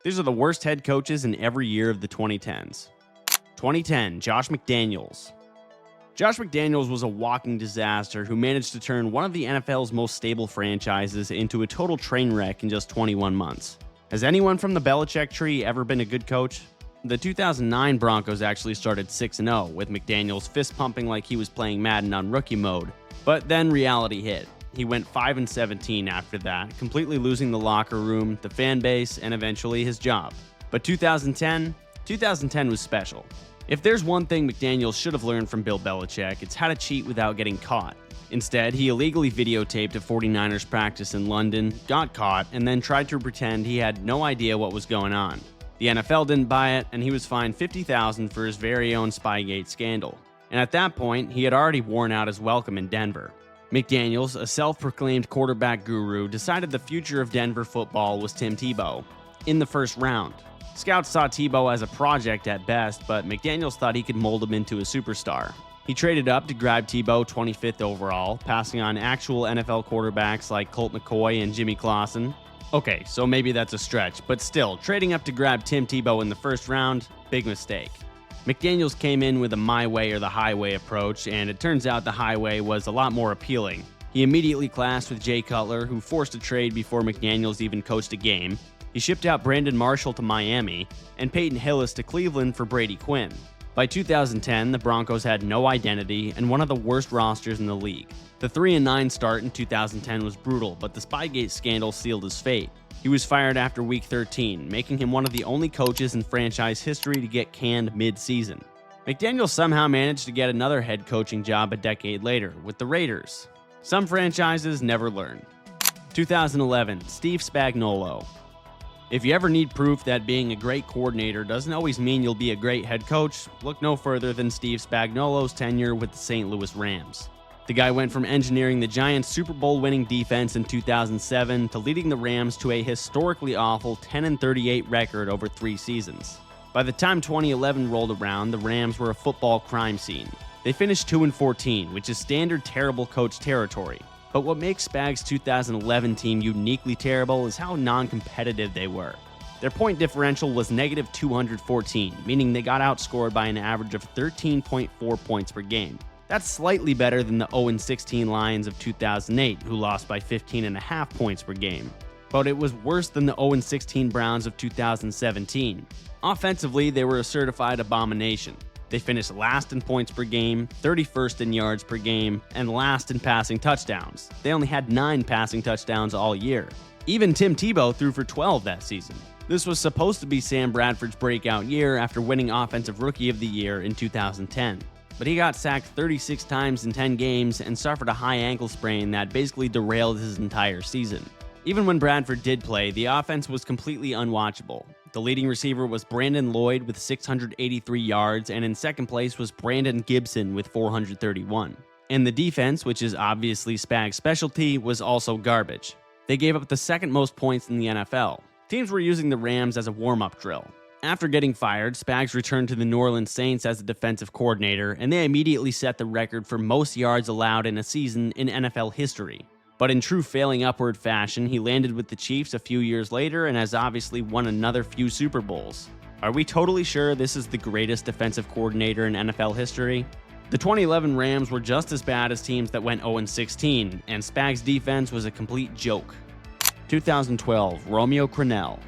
These are the worst head coaches in every year of the 2010s. 2010, Josh McDaniels. Josh McDaniels was a walking disaster who managed to turn one of the NFL's most stable franchises into a total train wreck in just 21 months. Has anyone from the Belichick tree ever been a good coach? The 2009 Broncos actually started 6-0, with McDaniels fist-pumping like he was playing Madden on rookie mode. But then reality hit. He went 5-17 after that, completely losing the locker room, the fan base, and eventually his job. But 2010 was special. If there's one thing McDaniels should have learned from Bill Belichick, it's how to cheat without getting caught. Instead, he illegally videotaped a 49ers practice in London, got caught, and then tried to pretend he had no idea what was going on. The NFL didn't buy it, and he was fined $50,000 for his very own Spygate scandal. And at that point, he had already worn out his welcome in Denver. McDaniels, a self-proclaimed quarterback guru, decided the future of Denver football was Tim Tebow. In the first round, scouts saw Tebow as a project at best, but McDaniels thought he could mold him into a superstar. He traded up to grab Tebow 25th overall, passing on actual NFL quarterbacks like Colt McCoy and Jimmy Clausen. Okay, so maybe that's a stretch, but still, trading up to grab Tim Tebow in the first round, big mistake. McDaniels came in with a my way or the highway approach, and it turns out the highway was a lot more appealing. He immediately clashed with Jay Cutler, who forced a trade before McDaniels even coached a game. He shipped out Brandon Marshall to Miami, and Peyton Hillis to Cleveland for Brady Quinn. By 2010, the Broncos had no identity and one of the worst rosters in the league. The 3-9 start in 2010 was brutal, but the Spygate scandal sealed his fate. He was fired after Week 13, making him one of the only coaches in franchise history to get canned mid-season. McDaniels somehow managed to get another head coaching job a decade later, with the Raiders. Some franchises never learn. 2011, Steve Spagnuolo. If you ever need proof that being a great coordinator doesn't always mean you'll be a great head coach, look no further than Steve Spagnuolo's tenure with the St. Louis Rams. The guy went from engineering the Giants' Super Bowl winning defense in 2007 to leading the Rams to a historically awful 10-38 record over 3 seasons. By the time 2011 rolled around, the Rams were a football crime scene. They finished 2-14, which is standard terrible coach territory. But what makes Spags' 2011 team uniquely terrible is how non-competitive they were. Their point differential was negative 214, meaning they got outscored by an average of 13.4 points per game. That's slightly better than the 0-16 Lions of 2008, who lost by 15.5 points per game. But it was worse than the 0-16 Browns of 2017. Offensively, they were a certified abomination. They finished last in points per game, 31st in yards per game, and last in passing touchdowns. They only had 9 passing touchdowns all year. Even Tim Tebow threw for 12 that season. This was supposed to be Sam Bradford's breakout year after winning Offensive Rookie of the Year in 2010. But he got sacked 36 times in 10 games and suffered a high ankle sprain that basically derailed his entire season. Even when Bradford did play, the offense was completely unwatchable. The leading receiver was Brandon Lloyd with 683 yards, and in second place was Brandon Gibson with 431. And the defense, which is obviously Spag's specialty, was also garbage. They gave up the second most points in the NFL. Teams were using the Rams as a warm-up drill. After getting fired, Spags returned to the New Orleans Saints as a defensive coordinator, and they immediately set the record for most yards allowed in a season in NFL history. But in true failing upward fashion, he landed with the Chiefs a few years later and has obviously won another few Super Bowls. Are we totally sure this is the greatest defensive coordinator in NFL history? The 2011 Rams were just as bad as teams that went 0-16, and Spags' defense was a complete joke. 2012, Romeo Crennel.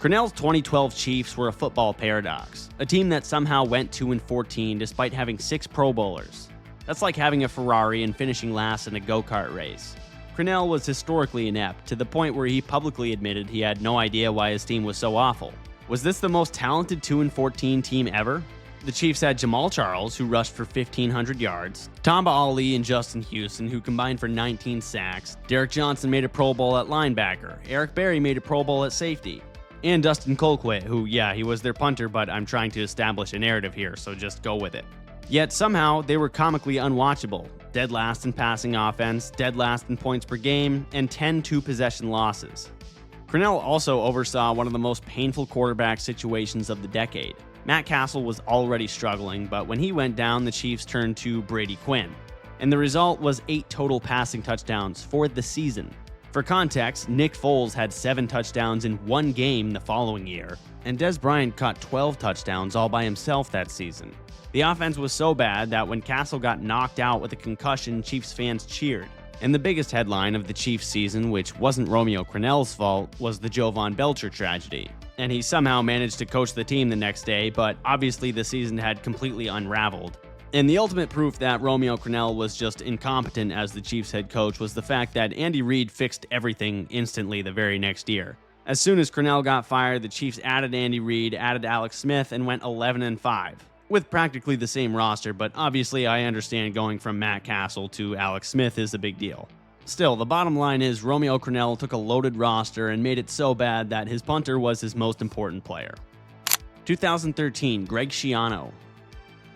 Crennel's 2012 Chiefs were a football paradox, a team that somehow went 2-14 despite having 6 Pro Bowlers. That's like having a Ferrari and finishing last in a go-kart race. Crennel was historically inept, to the point where he publicly admitted he had no idea why his team was so awful. Was this the most talented 2-14 team ever? The Chiefs had Jamal Charles, who rushed for 1,500 yards, Tamba Ali and Justin Houston, who combined for 19 sacks, Derek Johnson made a Pro Bowl at linebacker, Eric Berry made a Pro Bowl at safety, and Dustin Colquitt, who, yeah, he was their punter, but I'm trying to establish a narrative here, so just go with it. Yet somehow, they were comically unwatchable. Dead last in passing offense, dead last in points per game, and 10 two-possession losses. Crennel also oversaw one of the most painful quarterback situations of the decade. Matt Castle was already struggling, but when he went down, the Chiefs turned to Brady Quinn. And the result was 8 total passing touchdowns for the season. For context, Nick Foles had 7 touchdowns in one game the following year, and Dez Bryant caught 12 touchdowns all by himself that season. The offense was so bad that when Castle got knocked out with a concussion, Chiefs fans cheered. And the biggest headline of the Chiefs season, which wasn't Romeo Crennel's fault, was the Jovan Belcher tragedy. And he somehow managed to coach the team the next day, but obviously the season had completely unraveled. And the ultimate proof that Romeo Crennel was just incompetent as the Chiefs head coach was the fact that Andy Reid fixed everything instantly the very next year. As soon as Crennel got fired, the Chiefs added Andy Reid, added Alex Smith, and went 11-5. With practically the same roster, but obviously I understand going from Matt Castle to Alex Smith is a big deal. Still, the bottom line is Romeo Crennel took a loaded roster and made it so bad that his punter was his most important player. 2013, Greg Schiano.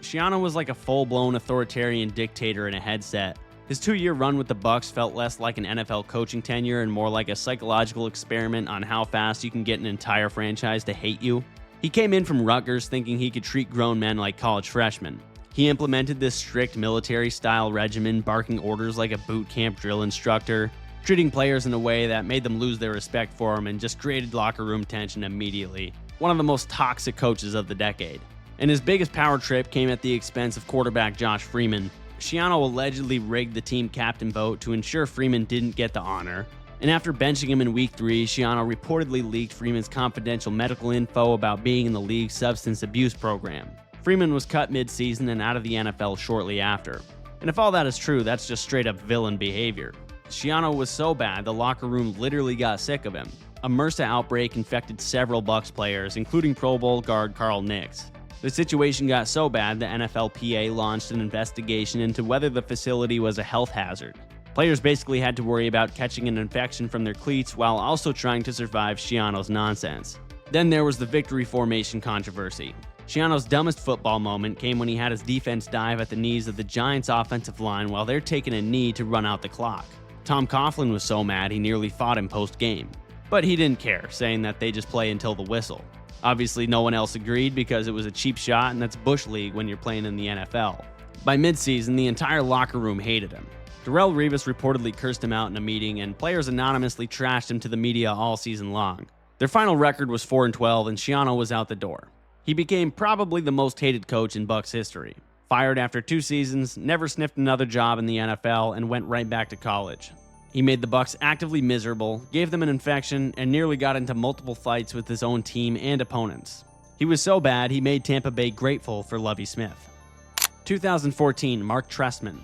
Schiano was like a full-blown authoritarian dictator in a headset. His 2-year run with the Bucs felt less like an NFL coaching tenure and more like a psychological experiment on how fast you can get an entire franchise to hate you. He came in from Rutgers thinking he could treat grown men like college freshmen. He implemented this strict military-style regimen, barking orders like a boot camp drill instructor, treating players in a way that made them lose their respect for him and just created locker room tension immediately. One of the most toxic coaches of the decade. And his biggest power trip came at the expense of quarterback Josh Freeman. Schiano allegedly rigged the team captain vote to ensure Freeman didn't get the honor. And after benching him in Week 3, Schiano reportedly leaked Freeman's confidential medical info about being in the league's substance abuse program. Freeman was cut mid-season and out of the NFL shortly after. And if all that is true, that's just straight up villain behavior. Schiano was so bad, the locker room literally got sick of him. A MRSA outbreak infected several Bucs players, including Pro Bowl guard Carl Nicks. The situation got so bad, the NFLPA launched an investigation into whether the facility was a health hazard. Players basically had to worry about catching an infection from their cleats while also trying to survive Schiano's nonsense. Then there was the victory formation controversy. Schiano's dumbest football moment came when he had his defense dive at the knees of the Giants' offensive line while they're taking a knee to run out the clock. Tom Coughlin was so mad he nearly fought him post-game. But he didn't care, saying that they just play until the whistle. Obviously, no one else agreed because it was a cheap shot, and that's Bush League when you're playing in the NFL. By midseason, the entire locker room hated him. Darrelle Revis reportedly cursed him out in a meeting, and players anonymously trashed him to the media all season long. Their final record was 4-12, and Schiano was out the door. He became probably the most hated coach in Bucs history. Fired after 2 seasons, never sniffed another job in the NFL, and went right back to college. He made the Bucs actively miserable, gave them an infection, and nearly got into multiple fights with his own team and opponents. He was so bad, he made Tampa Bay grateful for Lovie Smith. 2014, Marc Trestman.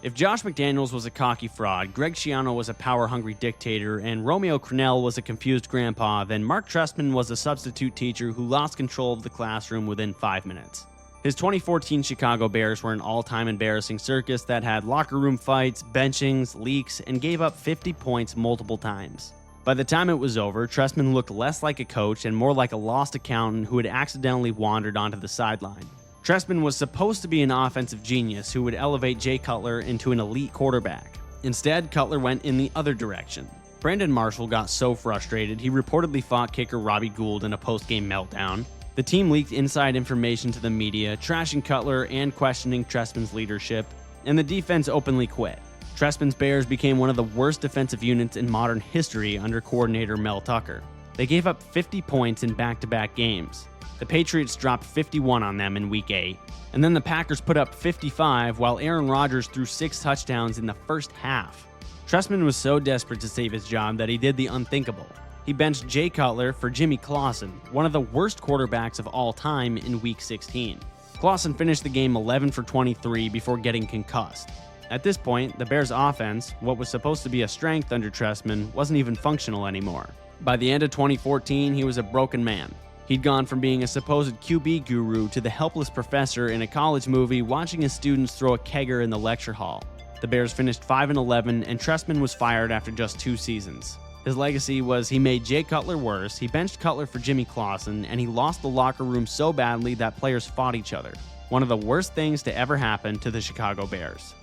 If Josh McDaniels was a cocky fraud, Greg Schiano was a power-hungry dictator, and Romeo Crennel was a confused grandpa, then Marc Trestman was a substitute teacher who lost control of the classroom within 5 minutes. His 2014 Chicago Bears were an all-time embarrassing circus that had locker room fights, benchings, leaks, and gave up 50 points multiple times. By the time it was over, Trestman looked less like a coach and more like a lost accountant who had accidentally wandered onto the sideline. Trestman was supposed to be an offensive genius who would elevate Jay Cutler into an elite quarterback. Instead, Cutler went in the other direction. Brandon Marshall got so frustrated he reportedly fought kicker Robbie Gould in a post-game meltdown. The team leaked inside information to the media, trashing Cutler and questioning Trestman's leadership, and the defense openly quit. Trestman's Bears became one of the worst defensive units in modern history under coordinator Mel Tucker. They gave up 50 points in back-to-back games. The Patriots dropped 51 on them in Week 8, and then the Packers put up 55 while Aaron Rodgers threw 6 touchdowns in the first half. Trestman was so desperate to save his job that he did the unthinkable. He benched Jay Cutler for Jimmy Clausen, one of the worst quarterbacks of all time, in Week 16. Clausen finished the game 11 for 23 before getting concussed. At this point, the Bears' offense, what was supposed to be a strength under Trestman, wasn't even functional anymore. By the end of 2014, he was a broken man. He'd gone from being a supposed QB guru to the helpless professor in a college movie watching his students throw a kegger in the lecture hall. The Bears finished 5-11, and Trestman was fired after just 2 seasons. His legacy was he made Jay Cutler worse, he benched Cutler for Jimmy Clausen, and he lost the locker room so badly that players fought each other. One of the worst things to ever happen to the Chicago Bears.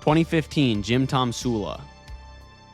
2015, Jim Tomsula.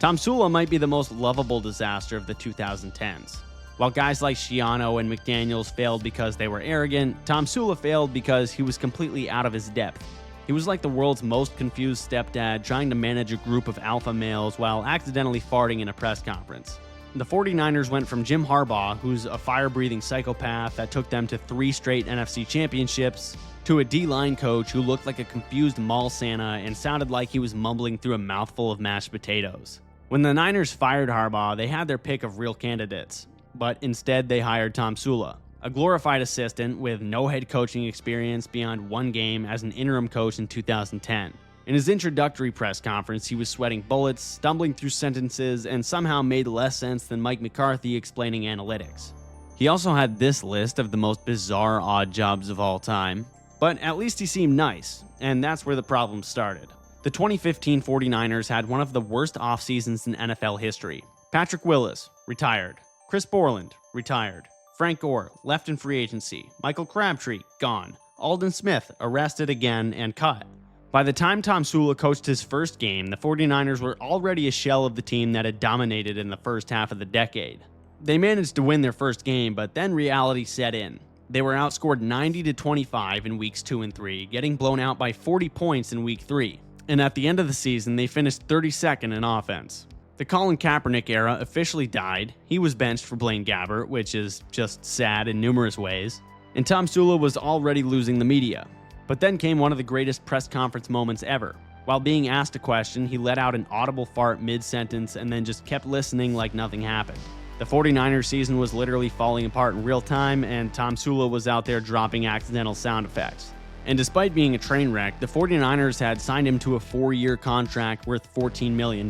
Tomsula might be the most lovable disaster of the 2010s. While guys like Schiano and McDaniels failed because they were arrogant, Tomsula failed because he was completely out of his depth. He was like the world's most confused stepdad trying to manage a group of alpha males while accidentally farting in a press conference. The 49ers went from Jim Harbaugh, who's a fire-breathing psychopath that took them to 3 straight NFC championships, to a D-line coach who looked like a confused mall Santa and sounded like he was mumbling through a mouthful of mashed potatoes. When the Niners fired Harbaugh, they had their pick of real candidates, but instead they hired Tomsula, a glorified assistant with no head coaching experience beyond 1 game as an interim coach in 2010. In his introductory press conference, he was sweating bullets, stumbling through sentences, and somehow made less sense than Mike McCarthy explaining analytics. He also had this list of the most bizarre odd jobs of all time, but at least he seemed nice, and that's where the problem started. The 2015 49ers had one of the worst off seasons in NFL history. Patrick Willis, retired. Chris Borland, retired. Frank Gore, left in free agency. Michael Crabtree, gone. Aldon Smith, arrested again and cut. By the time Tomsula coached his first game, the 49ers were already a shell of the team that had dominated in the first half of the decade. They managed to win their first game, but then reality set in. They were outscored 90-25 in weeks 2 and 3, getting blown out by 40 points in week 3. And at the end of the season, they finished 32nd in offense. The Colin Kaepernick era officially died. He was benched for Blaine Gabbert, which is just sad in numerous ways. And Tomsula was already losing the media. But then came one of the greatest press conference moments ever. While being asked a question, he let out an audible fart mid-sentence and then just kept listening like nothing happened. The 49ers season was literally falling apart in real time, and Tomsula was out there dropping accidental sound effects. And despite being a train wreck, the 49ers had signed him to a 4-year contract worth $14 million.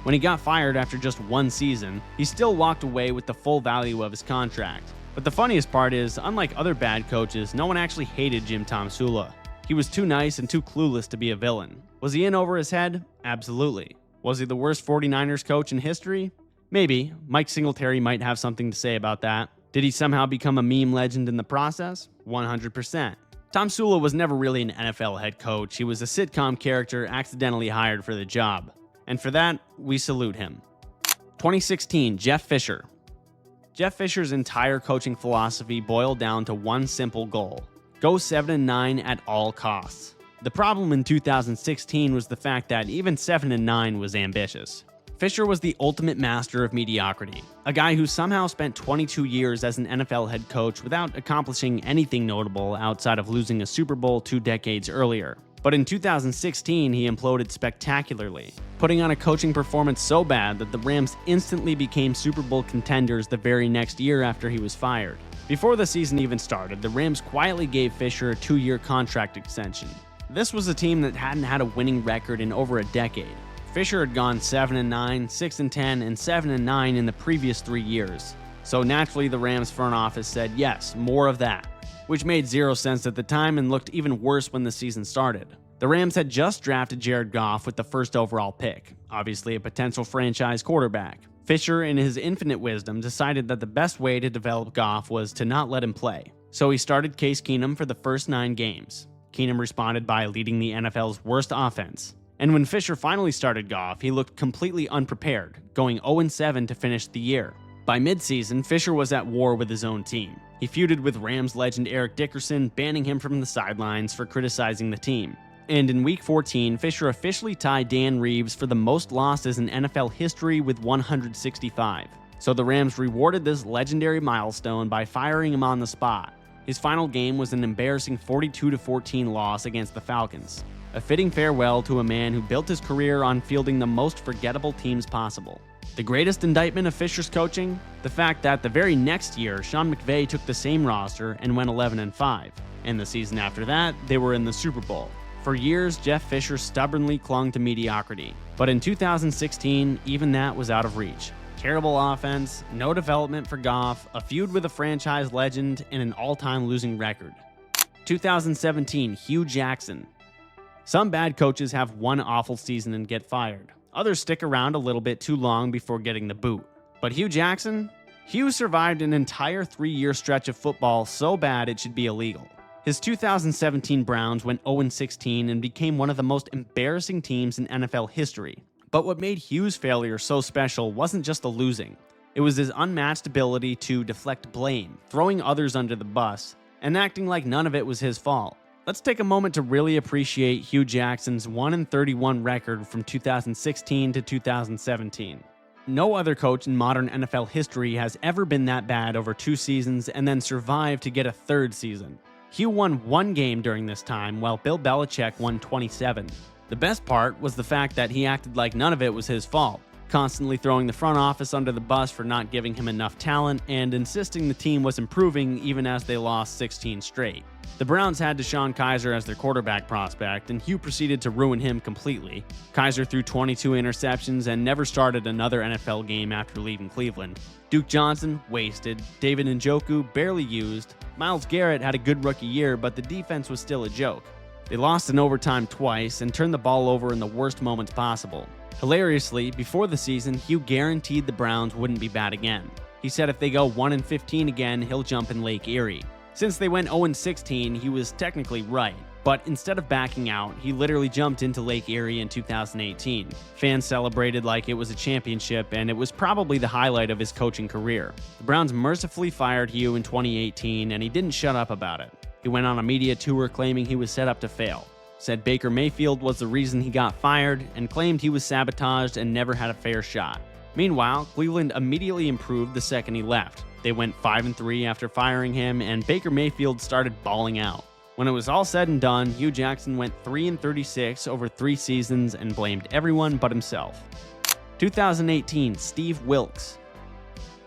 When he got fired after just 1 season, he still walked away with the full value of his contract. But the funniest part is, unlike other bad coaches, no one actually hated Jim Tomsula. He was too nice and too clueless to be a villain. Was he in over his head? Absolutely. Was he the worst 49ers coach in history? Maybe. Mike Singletary might have something to say about that. Did he somehow become a meme legend in the process? 100%. Tomsula was never really an NFL head coach. He was a sitcom character accidentally hired for the job. And for that, we salute him. 2016, Jeff Fisher. Jeff Fisher's entire coaching philosophy boiled down to one simple goal: go 7-9 at all costs. The problem in 2016 was the fact that even 7-9 was ambitious. Fisher was the ultimate master of mediocrity, a guy who somehow spent 22 years as an NFL head coach without accomplishing anything notable outside of losing a Super Bowl 2 decades earlier. But in 2016, he imploded spectacularly, putting on a coaching performance so bad that the Rams instantly became Super Bowl contenders the very next year after he was fired. Before the season even started, the Rams quietly gave Fisher a 2-year contract extension. This was a team that hadn't had a winning record in over a decade. Fisher had gone 7-9, 6-10, and 7-9 in the previous 3 years. So naturally, the Rams front office said, yes, more of that, which made zero sense at the time and looked even worse when the season started. The Rams had just drafted Jared Goff with the first overall pick, obviously a potential franchise quarterback. Fisher, in his infinite wisdom, decided that the best way to develop Goff was to not let him play. So he started Case Keenum for the first 9 games. Keenum responded by leading the NFL's worst offense. And when Fisher finally started Goff, he looked completely unprepared, going 0-7 to finish the year. By midseason, Fisher was at war with his own team. He feuded with Rams legend Eric Dickerson, banning him from the sidelines for criticizing the team. And in Week 14, Fisher officially tied Dan Reeves for the most losses in NFL history with 165. So the Rams rewarded this legendary milestone by firing him on the spot. His final game was an embarrassing 42-14 loss against the Falcons, a fitting farewell to a man who built his career on fielding the most forgettable teams possible. The greatest indictment of Fisher's coaching? The fact that the very next year, Sean McVay took the same roster and went 11-5. And the season after that, they were in the Super Bowl. For years, Jeff Fisher stubbornly clung to mediocrity. But in 2016, even that was out of reach. Terrible offense, no development for Goff, a feud with a franchise legend, and an all-time losing record. 2017, Hue Jackson. Some bad coaches have one awful season and get fired. Others stick around a little bit too long before getting the boot. But Hue Jackson? Hue survived an entire 3-year stretch of football so bad it should be illegal. His 2017 Browns went 0-16 and became one of the most embarrassing teams in NFL history. But what made Hue's failure so special wasn't just the losing. It was his unmatched ability to deflect blame, throwing others under the bus, and acting like none of it was his fault. Let's take a moment to really appreciate Hue Jackson's 1-31 record from 2016 to 2017. No other coach in modern NFL history has ever been that bad over 2 seasons and then survived to get a 3rd season. Hue won 1 game during this time, while Bill Belichick won 27. The best part was the fact that he acted like none of it was his fault, constantly throwing the front office under the bus for not giving him enough talent and insisting the team was improving even as they lost 16 straight. The Browns had Deshaun Kaiser as their quarterback prospect, and Hue proceeded to ruin him completely. Kaiser threw 22 interceptions and never started another NFL game after leaving Cleveland. Duke Johnson, wasted. David Njoku, barely used. Myles Garrett had a good rookie year, but the defense was still a joke. They lost in overtime twice and turned the ball over in the worst moments possible. Hilariously, before the season, Hue guaranteed the Browns wouldn't be bad again. He said if they go 1-15 again, he'll jump in Lake Erie. Since they went 0-16, he was technically right, but instead of backing out, he literally jumped into Lake Erie in 2018. Fans celebrated like it was a championship, and it was probably the highlight of his coaching career. The Browns mercifully fired Hue in 2018, and he didn't shut up about it. He went on a media tour claiming he was set up to fail, said Baker Mayfield was the reason he got fired, and claimed he was sabotaged and never had a fair shot. Meanwhile, Cleveland immediately improved the second he left. They went 5-3 after firing him, and Baker Mayfield started balling out. When it was all said and done, Hue Jackson went 3-36 over 3 seasons and blamed everyone but himself. 2018, Steve Wilks.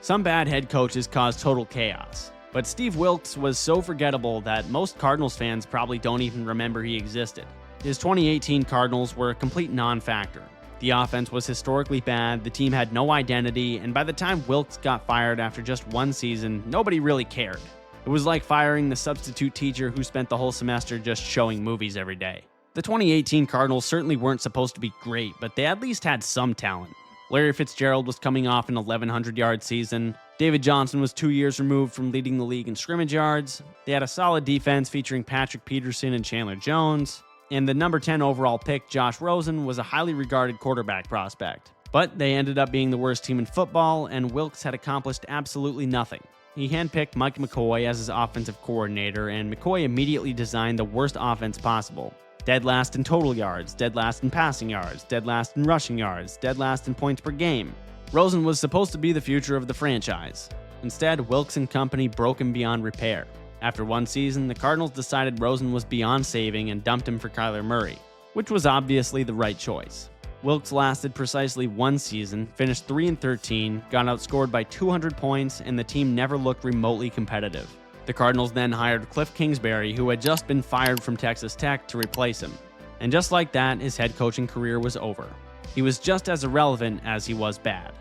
Some bad head coaches cause total chaos, but Steve Wilks was so forgettable that most Cardinals fans probably don't even remember he existed. His 2018 Cardinals were a complete non-factor. The offense was historically bad, the team had no identity, and by the time Wilks got fired after just 1 season, nobody really cared. It was like firing the substitute teacher who spent the whole semester just showing movies every day. The 2018 Cardinals certainly weren't supposed to be great, but they at least had some talent. Larry Fitzgerald was coming off an 1,100-yard season. David Johnson was 2 years removed from leading the league in scrimmage yards. They had a solid defense featuring Patrick Peterson and Chandler Jones. And the number 10 overall pick, Josh Rosen, was a highly regarded quarterback prospect. But they ended up being the worst team in football, and Wilks had accomplished absolutely nothing. He handpicked Mike McCoy as his offensive coordinator, and McCoy immediately designed the worst offense possible. Dead last in total yards, dead last in passing yards, dead last in rushing yards, dead last in points per game. Rosen was supposed to be the future of the franchise. Instead, Wilks and company broke him beyond repair. After 1 season, the Cardinals decided Rosen was beyond saving and dumped him for Kyler Murray, which was obviously the right choice. Wilks lasted precisely 1 season, finished 3-13, got outscored by 200 points, and the team never looked remotely competitive. The Cardinals then hired Cliff Kingsbury, who had just been fired from Texas Tech, to replace him. And just like that, his head coaching career was over. He was just as irrelevant as he was bad.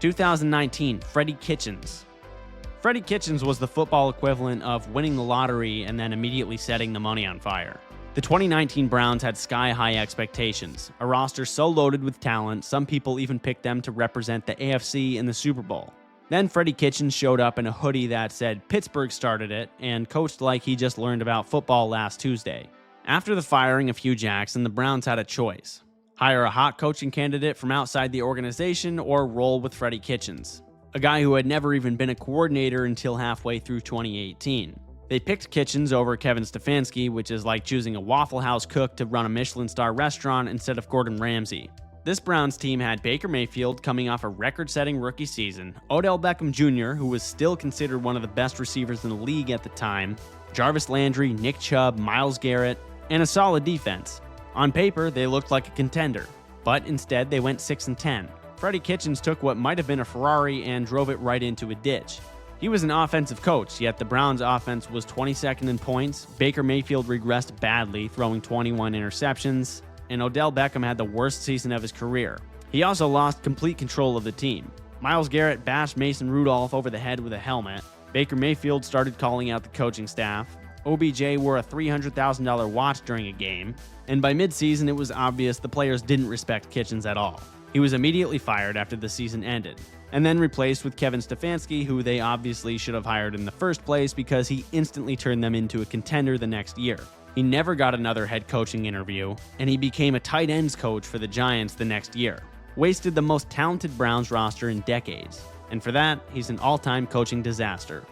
2019, Freddie Kitchens. Freddie Kitchens was the football equivalent of winning the lottery and then immediately setting the money on fire. The 2019 Browns had sky-high expectations, a roster so loaded with talent, some people even picked them to represent the AFC in the Super Bowl. Then Freddie Kitchens showed up in a hoodie that said Pittsburgh started it and coached like he just learned about football last Tuesday. After the firing of Hue Jackson, the Browns had a choice: hire a hot coaching candidate from outside the organization or roll with Freddie Kitchens, a guy who had never even been a coordinator until halfway through 2018. They picked Kitchens over Kevin Stefanski, which is like choosing a Waffle House cook to run a Michelin star restaurant instead of Gordon Ramsay. This Browns team had Baker Mayfield coming off a record-setting rookie season, Odell Beckham Jr., who was still considered one of the best receivers in the league at the time, Jarvis Landry, Nick Chubb, Myles Garrett, and a solid defense. On paper, they looked like a contender, but instead they went 6-10. Freddie Kitchens took what might have been a Ferrari and drove it right into a ditch. He was an offensive coach, yet the Browns' offense was 22nd in points, Baker Mayfield regressed badly, throwing 21 interceptions, and Odell Beckham had the worst season of his career. He also lost complete control of the team. Myles Garrett bashed Mason Rudolph over the head with a helmet. Baker Mayfield started calling out the coaching staff. OBJ wore a $300,000 watch during a game, and by midseason it was obvious the players didn't respect Kitchens at all. He was immediately fired after the season ended, and then replaced with Kevin Stefanski, who they obviously should have hired in the first place because he instantly turned them into a contender the next year. He never got another head coaching interview, and he became a tight ends coach for the Giants the next year. Wasted the most talented Browns roster in decades, and for that, he's an all-time coaching disaster.